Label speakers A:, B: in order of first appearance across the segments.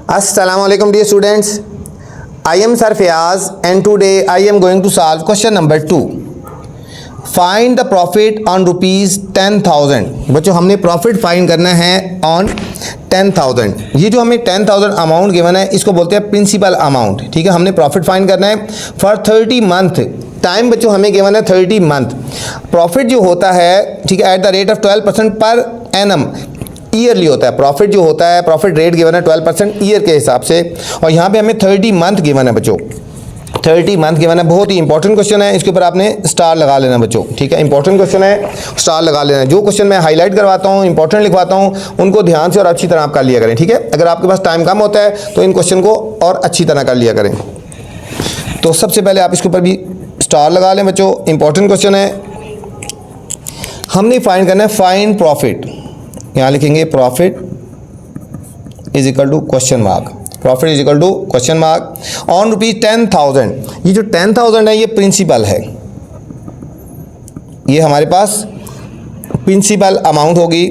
A: Assalamualaikum dear students. I am Sir Fayaz and today I am going to solve question number 2. Find the profit on rupees 10,000. बच्चों हमने profit find करना है on 10,000. ये जो हमें 10,000 amount given है इसको बोलते हैं प्रिंसिपल अमाउंट. ठीक है, हमने प्रॉफिट फाइंड करना है फॉर 30 मंथ. टाइम बच्चों हमें गिवन है 30 मंथ. प्रॉफिट जो होता है ठीक है at the rate of 12% per annum yearly होता है. प्रॉफिट जो होता है प्रॉफिट रेट गिवन है 12% ईयर के हिसाब से और यहाँ पे हमें 30 मंथ गिवन है बच्चों. 30 मंथ गिवन है. बहुत ही इंपॉर्टेंट क्वेश्चन है. इसके ऊपर आपने स्टार लगा लेना बच्चों. ठीक है, इंपॉर्टेंट क्वेश्चन है, स्टार लगा लेना. जो क्वेश्चन मैं हाईलाइट करवाता हूँ इंपॉर्टेंट लिखवाता हूँ उनको ध्यान से और अच्छी तरह आप कर लिया करें. ठीक है, अगर आपके पास टाइम कम होता है तो इन क्वेश्चन को और अच्छी तरह कर लिया करें. तो सबसे पहले आप इसके ऊपर भी स्टार लगा लें बच्चों. इंपॉर्टेंट क्वेश्चन है. हमने फाइंड करना है फाइंड प्रॉफिट. यहाँ लिखेंगे profit is equal to question mark. Profit is equal to question mark on rupees 10,000. ये जो 10,000 है ये प्रिंसिपल है. ये हमारे पास प्रिंसिपल अमाउंट होगी.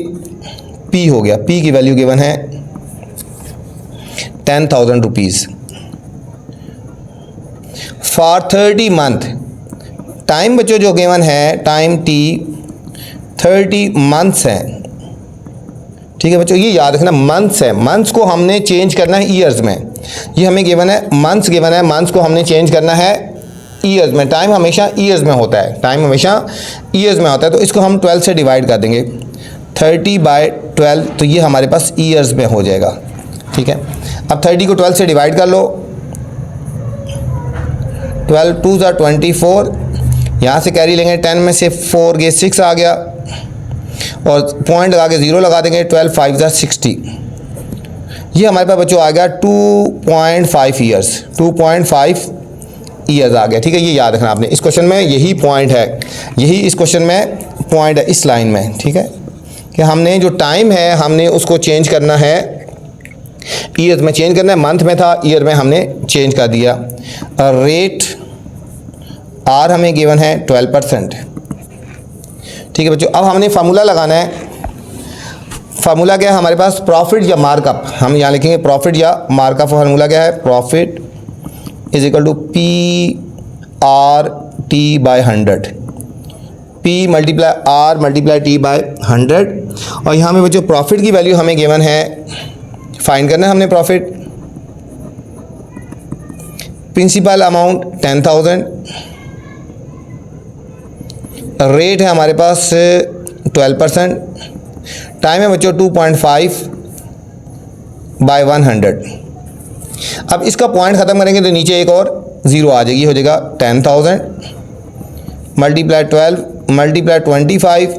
A: पी हो गया, पी की वैल्यू गिवन है 10,000 रुपीज फॉर 30 मंथ. टाइम बच्चों जो गिवन है टाइम टी 30 मंथ्स हैं. ठीक है बच्चों, ये याद रखना मंथ्स है. मंथ्स को हमने चेंज करना है ईयर्स में. ये हमें गिवन है मंथ्स गिवन है. मंथ्स को हमने चेंज करना है ईयर्स में. टाइम हमेशा ईयर्स में होता है. टाइम हमेशा ईयर्स में होता है. तो इसको हम 12 से डिवाइड कर देंगे. 30/12 तो ये हमारे पास ईयर्स में हो जाएगा. ठीक है, अब 30 को 12 से डिवाइड कर लो. 12 2 = 24. यहाँ से कैरी लेंगे 10 में से 4 गए 6 आ गया और पॉइंट लगा के 0 लगा देंगे. 12 5 = 60. ये हमारे पास बच्चों आ गया 2.5 ईयर्स. 2.5 ईयर्स आ गया. ठीक है, ये याद रखना आपने. इस क्वेश्चन में यही पॉइंट है, यही इस क्वेश्चन में पॉइंट है इस लाइन में. ठीक है, कि हमने जो टाइम है हमने उसको चेंज करना है ईयर्स में. चेंज करना है, मंथ में था ईयर में हमने चेंज कर दिया. रेट आर हमें गिवन है 12%. ठीक है बच्चों, अब हमने फार्मूला लगाना है. फार्मूला क्या है हमारे पास? प्रॉफिट या मार्कअप. हम यहाँ लिखेंगे प्रॉफिट या मार्कअप. फार्मूला क्या है? Profit is equal to PR/T/100. P × R × T/100. और यहाँ में बच्चों प्रॉफिट की वैल्यू हमें गिवन है, फाइंड करना है हमने प्रॉफिट. Principal amount 10,000. रेट है हमारे पास 12%. टाइम है बच्चों 2.5/100. अब इसका पॉइंट ख़त्म करेंगे तो नीचे एक और 0 आ जाएगी. हो जाएगा 10,000 × 12 × 25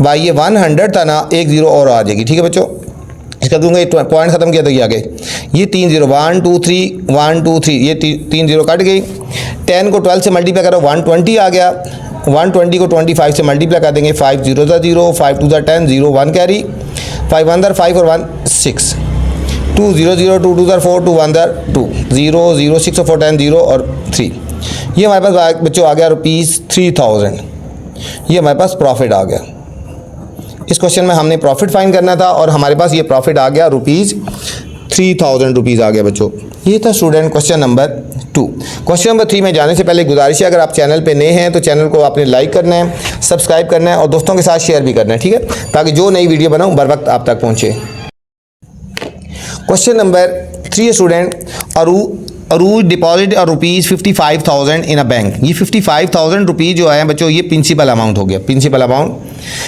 A: बाई ये 100 था ना, एक 0 और आ जाएगी. ठीक है बच्चों, इसका दूंगा पॉइंट ख़त्म किया तो ये आगे ये 3 0 1 2 3 1 2 3 ये 3 0 कट गई. 10 को 12 से मल्टीप्लाई करो 120 आ गया. 120 को 25 से मल्टीप्लाई कर देंगे. 5 0 = 0, 5 2 = 10, 0 1 कैरी, 5 1 = 5 और 1 6, 2 0 0, 2 2 = 4, 2 1 = 2, 0 0 6 और 4 10 0 और 3. ये हमारे पास बच्चों आ गया रुपीज़ 3,000. ये हमारे पास प्रॉफिट आ गया. इस क्वेश्चन में हमने प्रॉफिट फाइंड करना था और हमारे पास ये प्रॉफिट आ गया रुपीज़ 3,000 रुपीज़ आ गया बच्चों. ये था student question number 2. Question number 3 में जाने से पहले गुजारिश है, अगर आप चैनल पे नए हैं तो चैनल को आपने लाइक करना है, सब्सक्राइब करना है और दोस्तों के साथ शेयर भी करना है. ठीक है, ताकि जो नई वीडियो बनाऊँ बर वक्त आप तक पहुँचे. क्वेश्चन नंबर 3 स्टूडेंट, अरूज डिपॉजिट और रुपीज़ 55,000 इन अ बैंक. ये 55,000 रुपीज़ जो है बच्चों ये प्रिंसिपल अमाउंट हो गया. Principal amount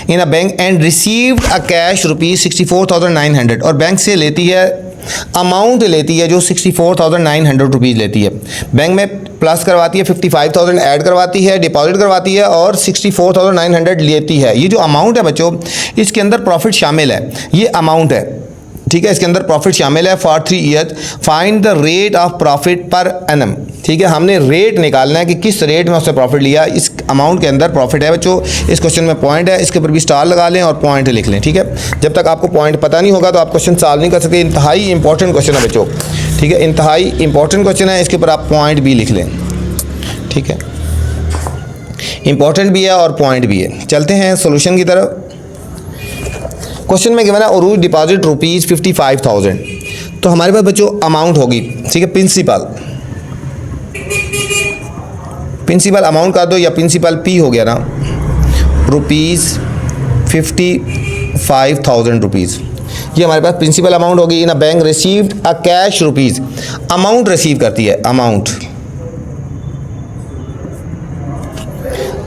A: in a bank and received a cash rupees 64,900. और बैंक से लेती है अमाउंट लेती है जो 64,900 रुपीज़ लेती है. बैंक में प्लस करवाती है 55,000 ऐड करवाती है, डिपॉजिट करवाती है और 64,900 लेती है. ये जो अमाउंट है बच्चों इसके अंदर प्रॉफिट शामिल है. ये अमाउंट है. ठीक है, इसके अंदर प्रॉफिट शामिल है for 3 years. Find the rate of profit per annum. ठीक है, हमने रेट निकालना है कि किस रेट में उससे प्रॉफिट लिया. इस अमाउंट के अंदर प्रॉफिट है बच्चों. इस क्वेश्चन में पॉइंट है, इसके ऊपर भी स्टार लगा लें और पॉइंट लिख लें. ठीक है, जब तक आपको पॉइंट पता नहीं होगा तो आप क्वेश्चन सॉल्व नहीं कर सकते. इंतहाई इंपॉर्टेंट क्वेश्चन है बच्चों. ठीक है, इंतहाई इंपॉर्टेंट क्वेश्चन है. इसके ऊपर आप पॉइंट भी लिख लें. ठीक है, इंपॉर्टेंट भी है और पॉइंट भी है. चलते हैं सोल्यूशन की तरफ. क्वेश्चन में गिवन है अरूज डिपॉजिट रुपीज़ 55,000. तो हमारे पास बच्चों अमाउंट होगी, ठीक है, प्रिंसिपल अमाउंट कर दो, या प्रिंसिपल पी हो गया ना, ₹55,000 रुपीज़। ये हमारे पास प्रिंसिपल अमाउंट होगी। In a bank received a cash rupees, amount receive करती है,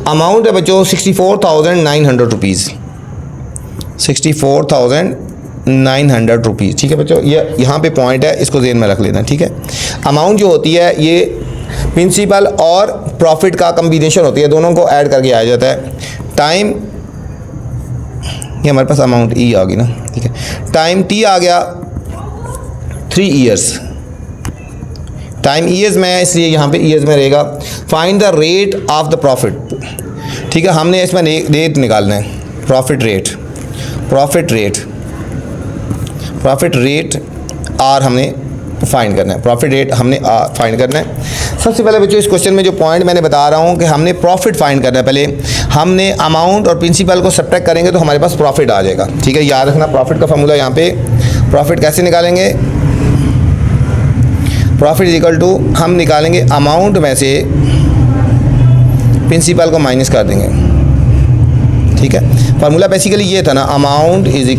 A: अमाउंट है बच्चों 64,900 रुपीज़, 64,900 रुपीज़, ठीक है बच्चों। ये यहाँ पे पॉइंट है, इसको ज़हन में रख लेना, ठीक है। अमाउंट जो होती है ये प्रिंसिपल और प्रॉफिट का कम्बिनेशन होती है, दोनों को ऐड करके आया जाता है। टाइम, ये हमारे पास अमाउंट ई आ गई ना, ठीक है। टाइम टी आ गया 3 ईयर्स, टाइम ईयर्स में है इसलिए यहाँ पे ईयर्स में रहेगा। Find the rate of the profit, ठीक है, हमने इसमें रेट निकालना है, प्रॉफिट रेट आर हमने फाइंड करना है, प्रॉफिट रेट हमने फाइंड करना है। सबसे पहले बच्चों इस क्वेश्चन में जो पॉइंट मैंने बता रहा हूँ कि हमने प्रॉफिट फाइंड करना है। पहले हमने अमाउंट और प्रिंसिपल को सब्ट्रैक्ट करेंगे तो हमारे पास प्रॉफिट आ जाएगा, ठीक है। याद रखना प्रॉफिट का फॉर्मूला, यहाँ पे प्रॉफिट कैसे निकालेंगे, प्रॉफिट इज इक्वल टू, हम निकालेंगे अमाउंट में से प्रिंसिपल को माइनस कर देंगे, ठीक है। फार्मूला बेसिकली ये था ना, amount is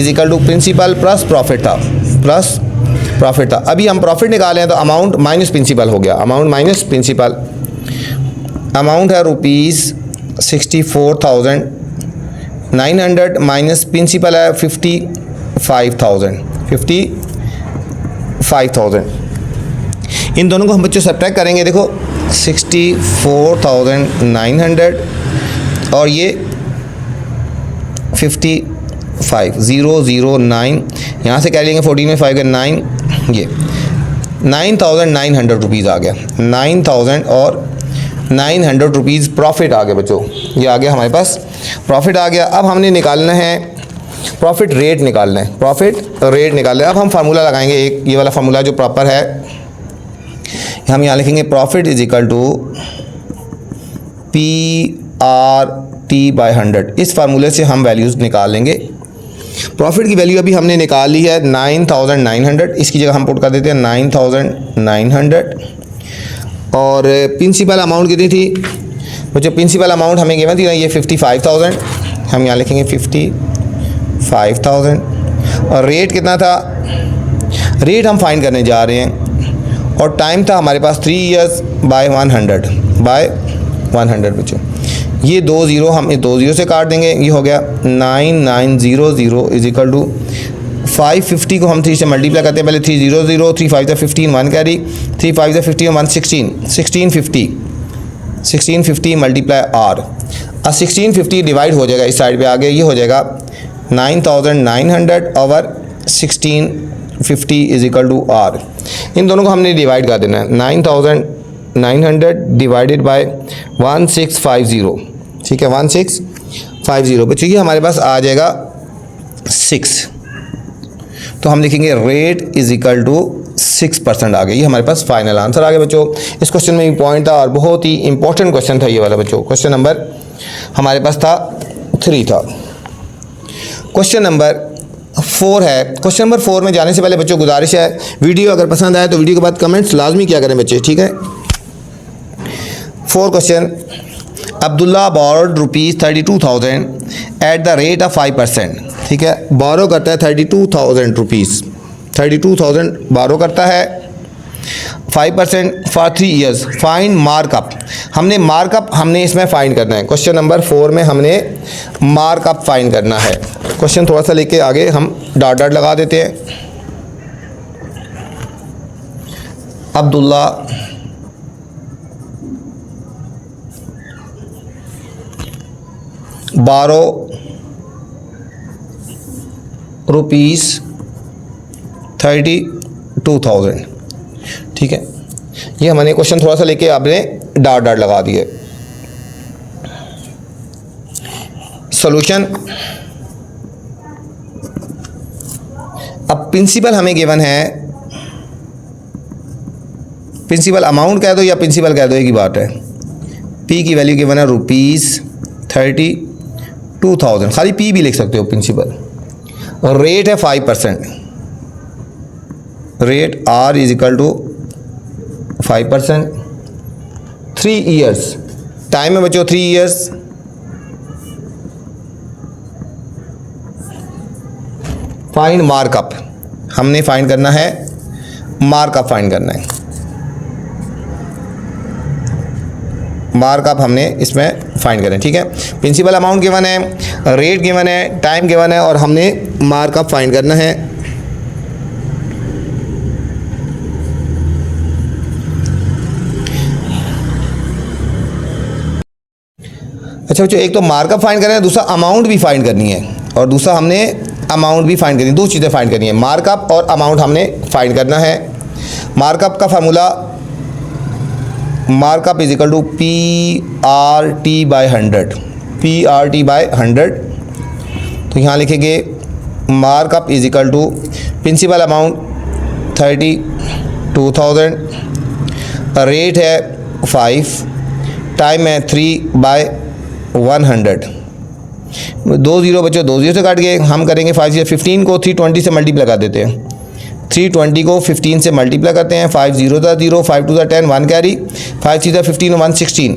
A: equal to principal plus profit था, अभी हम प्रॉफिट निकाले हैं तो अमाउंट माइनस प्रिंसिपल हो गया, अमाउंट है ₹64,900 माइनस प्रिंसिपल है 55,000। इन दोनों को हम बच्चों सब्ट्रैक्ट करेंगे, देखो 64,900 और ये 55,009, यहाँ से कह लेंगे 14 में 5 का 9, ये 9,900 रुपीज़ आ गया, 9,900 रुपीज़ प्रॉफिट आ गया बच्चों, ये आ गया हमारे पास प्रॉफिट आ गया। अब हमने निकालना है प्रॉफिट रेट निकालना है, अब हम फार्मूला लगाएंगे एक, ये वाला फार्मूला जो प्रॉपर है, हम यहाँ लिखेंगे profit is equal to PRT/100। इस फार्मूले से हम वैल्यूज़ निकाल लेंगे। प्रॉफिट की वैल्यू अभी हमने निकाल ली है 9,900, इसकी जगह हम पुट कर देते हैं 9,900। और प्रिंसिपल अमाउंट कितनी थी बच्चों, प्रिंसिपल अमाउंट हमें गिवन थी ना, ये 55,000, हम यहाँ लिखेंगे 55,000। और रेट कितना था, रेट हम फाइंड करने जा रहे हैं, और टाइम था हमारे पास 3 ईयर्स बाय 100 बच्चों। ये 2 ज़ीरो हम इस 2 ज़ीरो से काट देंगे, ये हो गया 9900 इज इक्वल टू 550 को हम 3 से मल्टीप्लाई करते हैं, पहले 300, 3 5 15 1 कैरी, 3 5 15 1 1650 मल्टीप्लाई आर। अब 1650 डिवाइड हो जाएगा इस साइड पे आगे, ये हो जाएगा 9,900 over 1650 is equal to R. इन दोनों को हमने डिवाइड कर देना है, 9,900 डिवाइडेड बाय 1650, ठीक है, 1650 बच्चों, ये हमारे पास आ जाएगा 6। तो हम लिखेंगे रेट इज इक्वल टू 6% आ गया, ये हमारे पास फाइनल आंसर आ गया बच्चों। इस क्वेश्चन में भी पॉइंट था और बहुत ही इंपॉर्टेंट क्वेश्चन था ये वाला बच्चों। क्वेश्चन नंबर हमारे पास था 3 था। क्वेश्चन नंबर 4 है। क्वेश्चन नंबर 4 में जाने से पहले बच्चों गुजारिश है, वीडियो अगर पसंद आए तो वीडियो के बाद कमेंट्स लाजमी किया करें बच्चे, ठीक है। 4 question, Abdullah borrowed ₹32,000 at the rate of 5%, ठीक है। बोरो करता है 32,000 रुपीज़, 32,000 बोरो करता है 5% फॉर 3 ईयर्स। फाइंड मार्कअप, हमने इसमें फाइंड करना है। क्वेश्चन नंबर 4 में हमने मार्कअप फाइंड करना है। क्वेश्चन थोड़ा सा लेके आगे हम डॉट डॉट लगा देते हैं। अब्दुल्ला बारो ₹32,000, ठीक है। ये हमने क्वेश्चन थोड़ा सा लेके आपने डॉट डॉट लगा दिए। सॉल्यूशन, अब प्रिंसिपल हमें गिवन है, प्रिंसिपल अमाउंट कह दो या प्रिंसिपल कह दो, एक ही बात है। पी की वैल्यू गिवन है ₹32,000, खाली पी भी लिख सकते हो प्रिंसिपल। रेट है 5%, rate R is equal to 5%, 3 years, time है बच्चों 3 ईयर्स। फाइंड मार्कअप, हमने फाइंड करना है मार्कअप, फाइंड करना है मार्कअप, हमने इसमें फाइंड करें। ठीक है, प्रिंसिपल अमाउंट गिवन है, रेट गिवन है, टाइम गिवन है और हमने मार्कअप फाइंड करना है। अच्छा बच्चों, एक तो मार्कअप फाइंड करना है, दूसरा अमाउंट भी फाइंड करनी है और दूसरा हमने अमाउंट भी फाइंड करनी है। दो चीज़ें फाइंड करनी है, मार्कअप और अमाउंट हमने फाइंड करना है। मार्कअप का formula, markup is equal to PRT by 100, PRT by 100। तो यहाँ लिखेंगे markup is equal to principal amount 32,000, rate है 5, टाइम है 3/100। 2 जीरो बच्चों 2 जीरो से काट गए, हम करेंगे 5 से 15 को 320 से मल्टीप्लाई कर देते हैं। 320 को 15 से मल्टीप्लाई करते हैं, 5 0 था 0, 5 2 था 10, 1 कैरी, 5 3 था 15, 1 16,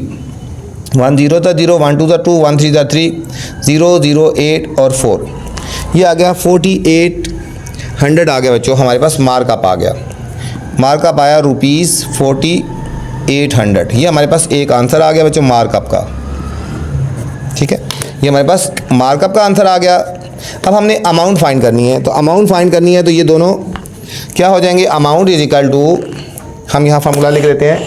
A: 1 0 था 0, 1 2 था 2, 1 3 था 3, 0 0 8 और 4, ये आ गया 4800 आ गया बच्चों, हमारे पास मार्कअप आ गया। मार्कअप आया ₹4800, ये हमारे पास एक आंसर आ गया बच्चों मार्कअप का। ठीक है, ये हमारे पास मार्कअप का आंसर आ गया। अब हमने अमाउंट फाइंड करनी है, तो अमाउंट फाइंड करनी है तो ये दोनों क्या हो जाएंगे, अमाउंट इज इक्वल टू, हम यहाँ फार्मूला लिख देते हैं,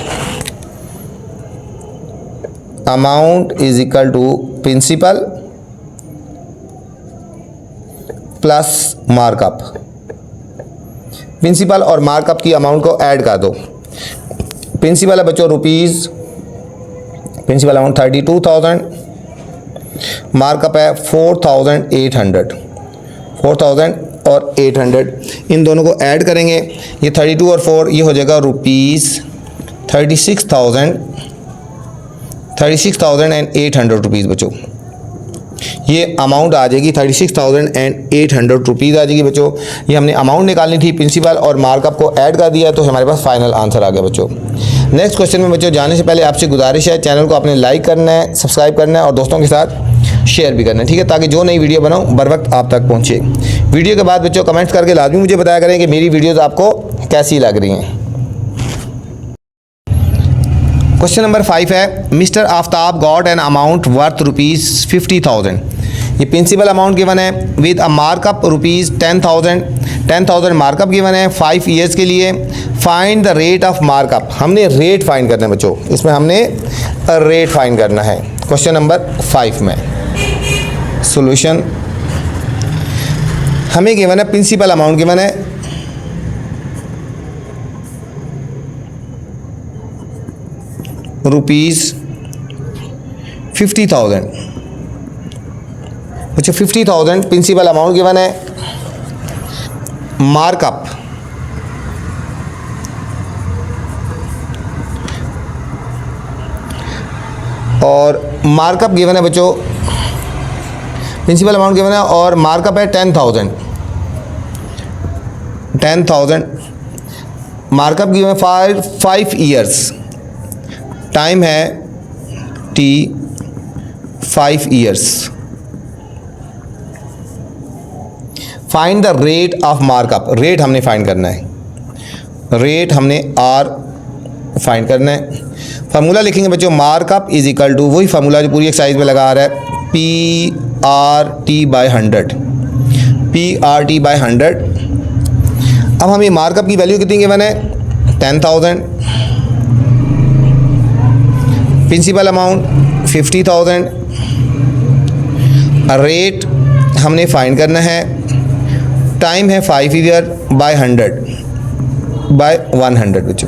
A: amount is equal to principal plus markup. Principal और मार्कअप की अमाउंट को ऐड कर दो। प्रिंसिपल है बच्चों रुपीज़, प्रिंसिपल अमाउंट 32,000, मार्कअप है 4,800, 4,800, इन दोनों को ऐड करेंगे, ये 32 और 4 ये हो जाएगा ₹36,800 बच्चों। ये अमाउंट आ जाएगी 36,800 रुपीज़ आ जाएगी बच्चों। ये हमने अमाउंट निकालनी थी, प्रिंसिपल और मार्कअप को ऐड कर दिया तो हमारे पास फाइनल आंसर आ गया बच्चों। नेक्स्ट क्वेश्चन में बच्चों जाने से पहले आपसे गुजारिश है, चैनल को आपने लाइक करना है, सब्सक्राइब करना है और दोस्तों के साथ शेयर भी करना है। ठीक है, ताकि जो नई वीडियो बनाऊँ बर वक्त आप तक पहुँचे। वीडियो के बाद बच्चों कमेंट्स करके लाजमी मुझे बताया करें कि मेरी वीडियोज़ आपको कैसी लग रही हैं। क्वेश्चन नंबर 5 है, mister Aftab got an amount worth ₹50,000। ये प्रिंसिपल अमाउंट गिवन है with a markup ₹10,000, 10,000 markup given है 5 ईयर्स के लिए। Find the rate of markup, हमने रेट फाइंड करना है बच्चों, इसमें हमने रेट फाइंड करना है। क्वेश्चन नंबर 5 में सॉल्यूशन हमें गिवन है, प्रिंसिपल अमाउंट गिवन है ₹50,000। अच्छा 50,000 प्रिंसिपल अमाउंट गिवन है, मार्कअप और मार्कअप गिवन है बच्चों, प्रिंसिपल अमाउंट गिवन है और मार्कअप है 10,000, 10,000 मार्कअप गिवन है 5 ईयर्स, टाइम है T 5 years. Find the rate of markup, rate हमने फाइंड करना है, रेट हमने R फाइंड करना है। फार्मूला लिखेंगे बच्चों, मार्कअप इज इक्वल टू वही फार्मूला जो पूरी एक्सरसाइज में लगा आ रहा है, PRT बाय 100, PRT बाय 100। अब हमें मार्कअप की वैल्यू कितनी गिवन है, 10,000, प्रिंसिपल अमाउंट 50,000, रेट हमने फाइंड करना है, टाइम है 5 ईयर बाय 100 बच्चों।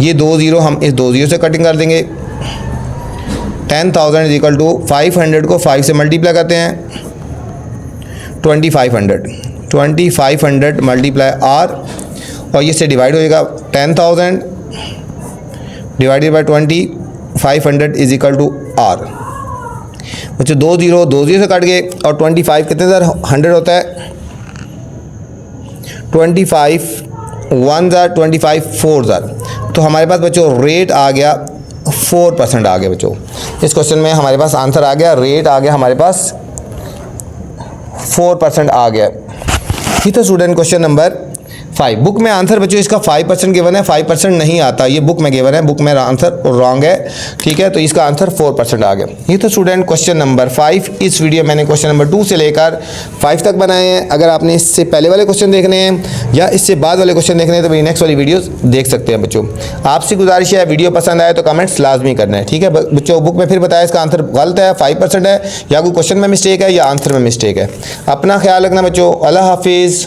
A: ये 2 जीरो हम इस 2 जीरो से कटिंग कर देंगे। 10,000 इज इक्वल टू 500 को 5 से मल्टीप्लाई करते हैं 2500 मल्टीप्लाई R और ये से डिवाइड हो जाएगा 10,000 divided by 2500 is equal to R। बच्चों 2 जीरो से कट गए और 25 कितने 100 होता है 25 1 ज़ार 25 4 ज़ार, तो हमारे पास बच्चों रेट आ गया 4% आ गया बच्चों। इस क्वेश्चन में हमारे पास आंसर आ गया, रेट आ गया हमारे पास 4% आ गया। ये था स्टूडेंट क्वेश्चन नंबर 5। बुक में आंसर बच्चों इसका 5% गिवन है, 5% नहीं आता, ये बुक में गिवन है, बुक में आंसर रॉन्ग है, ठीक है। तो इसका आंसर 4% आ गया। ये तो स्टूडेंट क्वेश्चन नंबर 5। इस वीडियो मैंने क्वेश्चन नंबर 2 से लेकर 5 तक बनाए हैं। अगर आपने इससे पहले वाले क्वेश्चन देखने हैं या इससे बाद वाले क्वेश्चन देखने हैं तो मेरी नेक्स्ट वाली वीडियोस देख सकते हैं बच्चों। आपसे गुजारिश है वीडियो पसंद आए तो कमेंट्स लाजमी करना है, ठीक है बच्चों। बुक में फिर बताया इसका आंसर गलत है, 5% है, या कोई क्वेश्चन में मिस्टेक है या आंसर में मिस्टेक है। अपना ख्याल रखना बच्चों। अल्लाह हाफिज़।